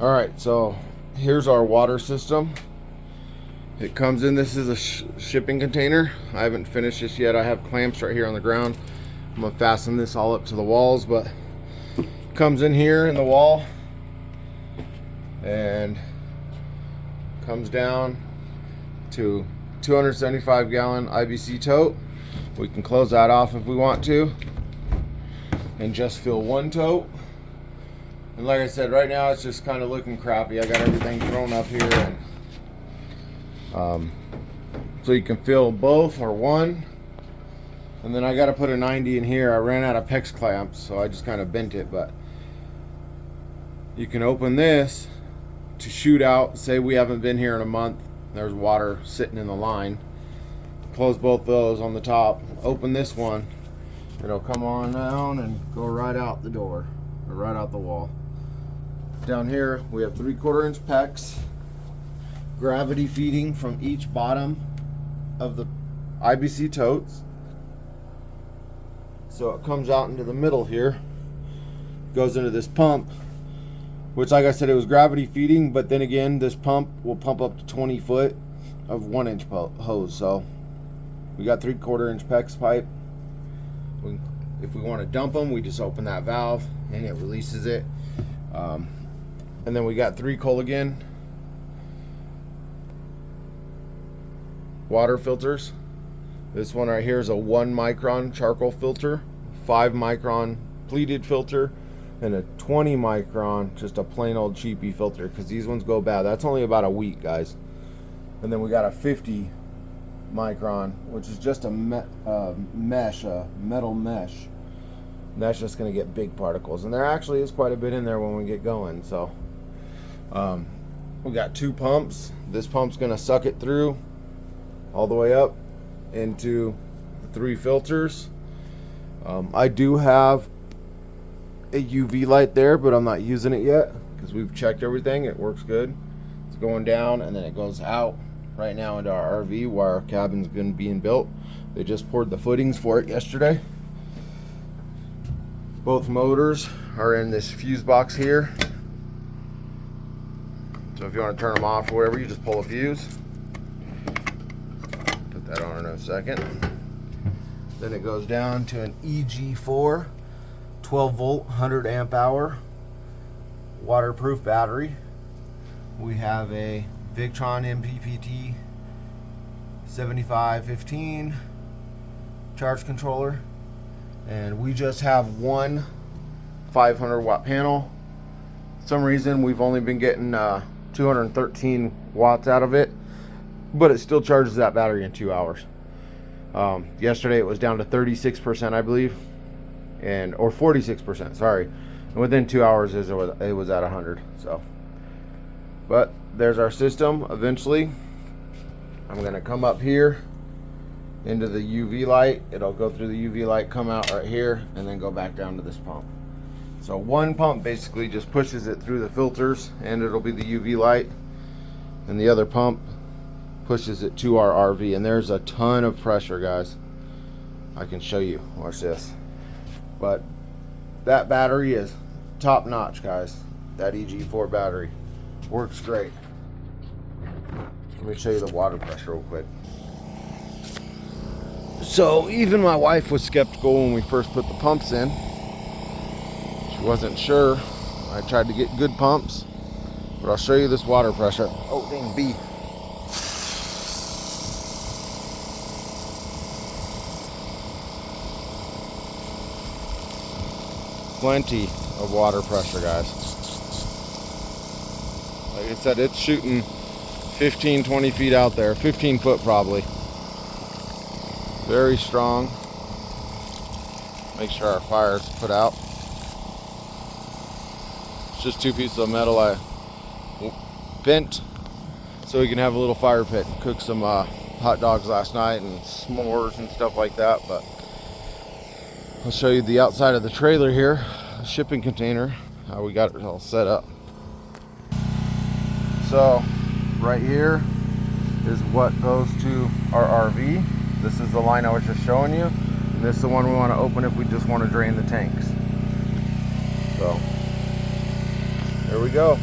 All right, so here's our water system. It comes in, this is a shipping container. I haven't finished this yet. I have clamps right here on the ground. I'm gonna fasten this all up to the walls, but it comes in here in the wall and comes down to 275 gallon IBC tote. We can close that off if we want to and just fill one tote. And like I said, right now it's just kind of looking crappy. I got everything thrown up here, and so you can fill both or one. And then I got to put a 90 in here. I ran out of PEX clamps, so I just kind of bent it. But you can open this to shoot out. Say we haven't been here in a month. There's water sitting in the line. Close both those on the top. Open this one. It'll come on down and go right out the door, or right out the wall. Down here we have 3/4 inch PEX, gravity feeding from each bottom of the IBC totes. So it comes out into the middle here, goes into this pump, which, like I said, it was gravity feeding, but then again, this pump will pump up to 20 foot of 1 inch hose. So we got 3/4 inch PEX pipe. If we want to dump them, we just open that valve and it releases it. And then we got 3 Culligan water filters. This one right here is a 1 micron charcoal filter, 5 micron pleated filter, and a 20 micron just a plain old cheapy filter, because these ones go bad. That's only about a week, guys. And then we got a 50 micron, which is just a metal mesh. And that's just going to get big particles, and there actually is quite a bit in there when we get going. So we got 2 pumps. This pump's going to suck it through all the way up into the 3 filters. I do have a UV light there, but I'm not using it yet because we've checked everything. It works good. It's going down and then it goes out right now into our RV where our cabin's going to be built. They just poured the footings for it yesterday. Both motors are in this fuse box here. So if you want to turn them off or whatever, you just pull a fuse. Put that on in a second. Then it goes down to an EG4 12 volt 100 amp hour waterproof battery. We have a Victron MPPT 7515 charge controller, and we just have one 500 watt panel. For some reason we've only been getting 213 watts out of it, but it still charges that battery in 2 hours. Yesterday it was down to 36%, I believe, or 46%, sorry, and within 2 hours it was at 100. So, but there's our system. Eventually I'm gonna come up here into the UV light. It'll go through the UV light, come out right here, and then go back down to this pump. So one pump basically just pushes it through the filters and it'll be the UV light, and the other pump pushes it to our RV. And there's a ton of pressure, guys. I can show you. Watch this. But that battery is top notch, guys. That EG4 battery works great. Let me show you the water pressure real quick. So even my wife was skeptical when we first put the pumps in. She wasn't sure. I tried to get good pumps, but I'll show you this water pressure. Oh, dang bee. Plenty of water pressure, guys. Like I said, it's shooting 15, 20 feet out there, 15 foot probably. Very strong. Make sure our fire's put out. It's just 2 pieces of metal I bent so we can have a little fire pit. Cooked some hot dogs last night and s'mores and stuff like that. But I'll show you the outside of the trailer here, the shipping container, how we got it all set up. So right here is what goes to our RV. This is the line I was just showing you. And this is the one we want to open if we just want to drain the tanks. So there we go.